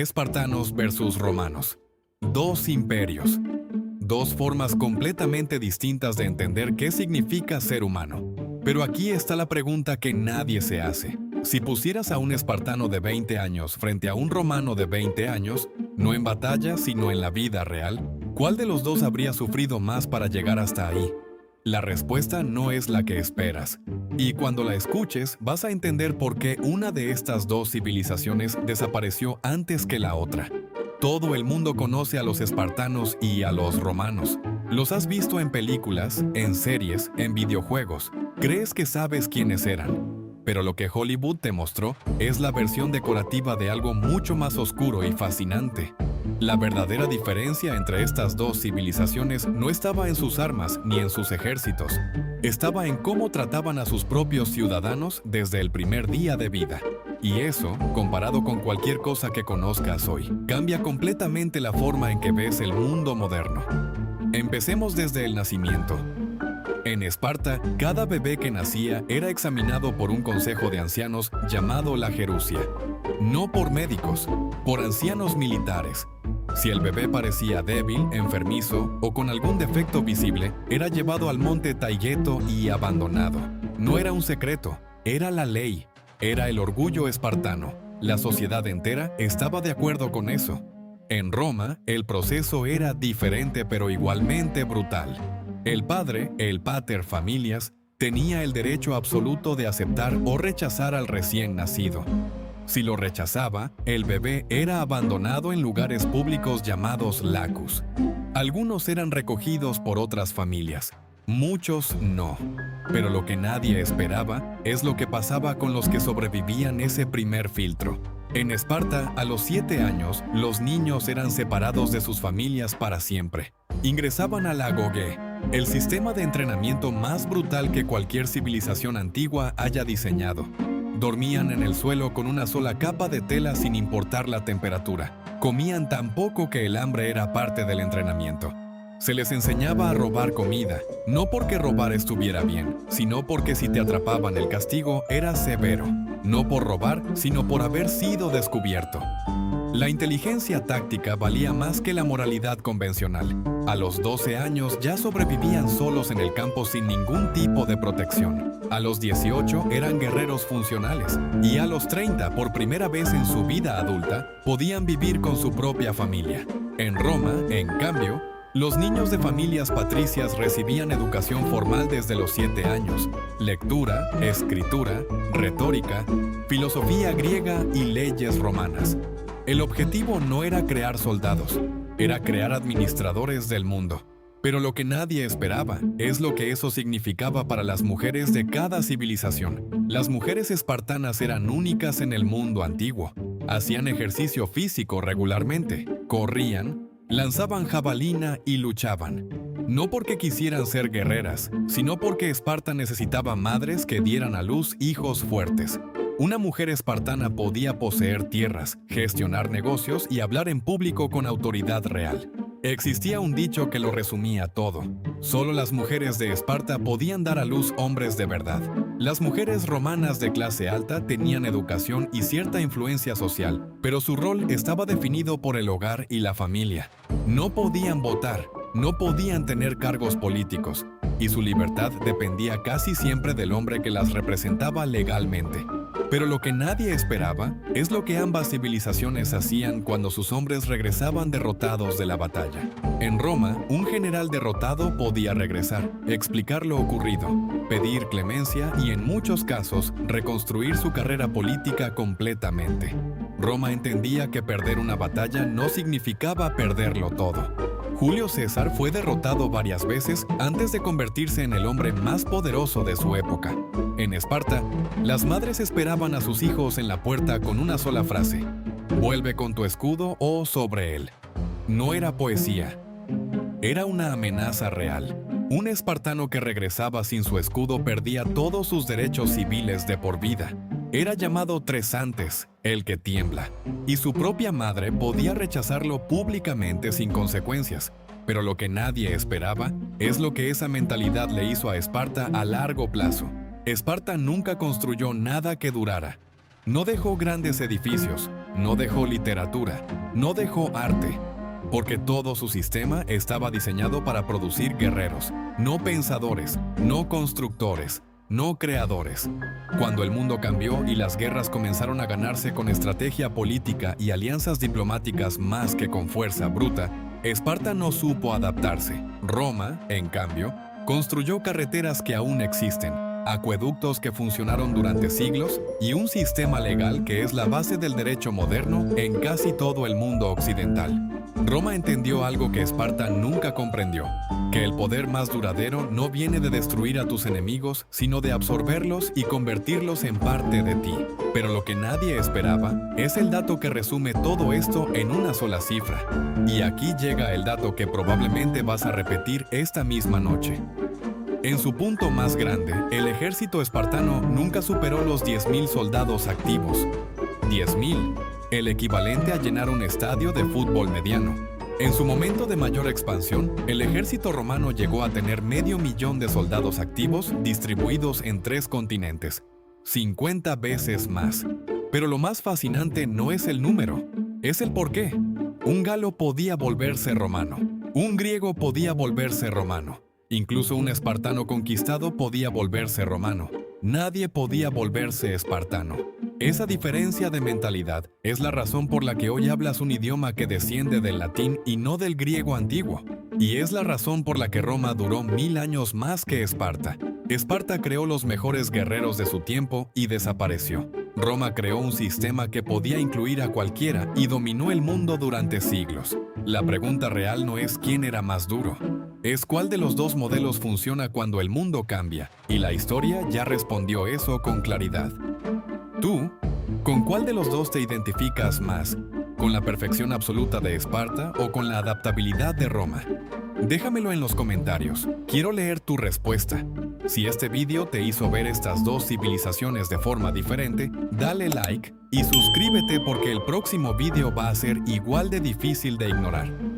Espartanos versus romanos. Dos imperios. Dos formas completamente distintas de entender qué significa ser humano. Pero aquí está la pregunta que nadie se hace. Si pusieras a un espartano de 20 años frente a un romano de 20 años, no en batalla sino en la vida real, ¿cuál de los dos habría sufrido más para llegar hasta ahí? La respuesta no es la que esperas. Y cuando la escuches, vas a entender por qué una de estas dos civilizaciones desapareció antes que la otra. Todo el mundo conoce a los espartanos y a los romanos. Los has visto en películas, en series, en videojuegos. Crees que sabes quiénes eran. Pero lo que Hollywood te mostró es la versión decorativa de algo mucho más oscuro y fascinante. La verdadera diferencia entre estas dos civilizaciones no estaba en sus armas ni en sus ejércitos. Estaba en cómo trataban a sus propios ciudadanos desde el primer día de vida. Y eso, comparado con cualquier cosa que conozcas hoy, cambia completamente la forma en que ves el mundo moderno. Empecemos desde el nacimiento. En Esparta, cada bebé que nacía era examinado por un consejo de ancianos llamado la Gerusia. No por médicos, por ancianos militares. Si el bebé parecía débil, enfermizo o con algún defecto visible, era llevado al monte Taygeto y abandonado. No era un secreto, era la ley, era el orgullo espartano. La sociedad entera estaba de acuerdo con eso. En Roma, el proceso era diferente pero igualmente brutal. El padre, el pater familias, tenía el derecho absoluto de aceptar o rechazar al recién nacido. Si lo rechazaba, el bebé era abandonado en lugares públicos llamados lacus. Algunos eran recogidos por otras familias, muchos no. Pero lo que nadie esperaba es lo que pasaba con los que sobrevivían ese primer filtro. En Esparta, a los 7 años, los niños eran separados de sus familias para siempre. Ingresaban a la Agogé, el sistema de entrenamiento más brutal que cualquier civilización antigua haya diseñado. Dormían en el suelo con una sola capa de tela sin importar la temperatura. Comían tan poco que el hambre era parte del entrenamiento. Se les enseñaba a robar comida, no porque robar estuviera bien, sino porque si te atrapaban el castigo era severo. No por robar, sino por haber sido descubierto. La inteligencia táctica valía más que la moralidad convencional. A los 12 años ya sobrevivían solos en el campo sin ningún tipo de protección. A los 18 eran guerreros funcionales y a los 30, por primera vez en su vida adulta, podían vivir con su propia familia. En Roma, en cambio, los niños de familias patricias recibían educación formal desde los 7 años. Lectura, escritura, retórica, filosofía griega y leyes romanas. El objetivo no era crear soldados, era crear administradores del mundo. Pero lo que nadie esperaba es lo que eso significaba para las mujeres de cada civilización. Las mujeres espartanas eran únicas en el mundo antiguo. Hacían ejercicio físico regularmente, corrían, lanzaban jabalina y luchaban. No porque quisieran ser guerreras, sino porque Esparta necesitaba madres que dieran a luz hijos fuertes. Una mujer espartana podía poseer tierras, gestionar negocios y hablar en público con autoridad real. Existía un dicho que lo resumía todo. Solo las mujeres de Esparta podían dar a luz hombres de verdad. Las mujeres romanas de clase alta tenían educación y cierta influencia social, pero su rol estaba definido por el hogar y la familia. No podían votar, no podían tener cargos políticos, y su libertad dependía casi siempre del hombre que las representaba legalmente. Pero lo que nadie esperaba es lo que ambas civilizaciones hacían cuando sus hombres regresaban derrotados de la batalla. En Roma, un general derrotado podía regresar, explicar lo ocurrido, pedir clemencia y en muchos casos reconstruir su carrera política completamente. Roma entendía que perder una batalla no significaba perderlo todo. Julio César fue derrotado varias veces antes de convertirse en el hombre más poderoso de su época. En Esparta, las madres esperaban a sus hijos en la puerta con una sola frase: «Vuelve con tu escudo o sobre él». No era poesía, era una amenaza real. Un espartano que regresaba sin su escudo perdía todos sus derechos civiles de por vida. Era llamado tresantes, el que tiembla, y su propia madre podía rechazarlo públicamente sin consecuencias. Pero lo que nadie esperaba es lo que esa mentalidad le hizo a Esparta a largo plazo. Esparta nunca construyó nada que durara. No dejó grandes edificios, no dejó literatura, no dejó arte, porque todo su sistema estaba diseñado para producir guerreros, no pensadores, no constructores, no creadores. Cuando el mundo cambió y las guerras comenzaron a ganarse con estrategia política y alianzas diplomáticas más que con fuerza bruta, Esparta no supo adaptarse. Roma, en cambio, construyó carreteras que aún existen, acueductos que funcionaron durante siglos y un sistema legal que es la base del derecho moderno en casi todo el mundo occidental. Roma entendió algo que Esparta nunca comprendió, que el poder más duradero no viene de destruir a tus enemigos, sino de absorberlos y convertirlos en parte de ti. Pero lo que nadie esperaba es el dato que resume todo esto en una sola cifra. Y aquí llega el dato que probablemente vas a repetir esta misma noche. En su punto más grande, el ejército espartano nunca superó los 10.000 soldados activos. 10.000, el equivalente a llenar un estadio de fútbol mediano. En su momento de mayor expansión, el ejército romano llegó a tener 500.000 de soldados activos distribuidos en 3 continentes, 50 veces más. Pero lo más fascinante no es el número, es el porqué. Un galo podía volverse romano, un griego podía volverse romano, incluso un espartano conquistado podía volverse romano. Nadie podía volverse espartano. Esa diferencia de mentalidad es la razón por la que hoy hablas un idioma que desciende del latín y no del griego antiguo. Y es la razón por la que Roma duró 1000 años más que Esparta. Esparta creó los mejores guerreros de su tiempo y desapareció. Roma creó un sistema que podía incluir a cualquiera y dominó el mundo durante siglos. La pregunta real no es quién era más duro, es cuál de los dos modelos funciona cuando el mundo cambia, y la historia ya respondió eso con claridad. ¿Tú? ¿Con cuál de los dos te identificas más? ¿Con la perfección absoluta de Esparta o con la adaptabilidad de Roma? Déjamelo en los comentarios. Quiero leer tu respuesta. Si este video te hizo ver estas dos civilizaciones de forma diferente, dale like y suscríbete porque el próximo video va a ser igual de difícil de ignorar.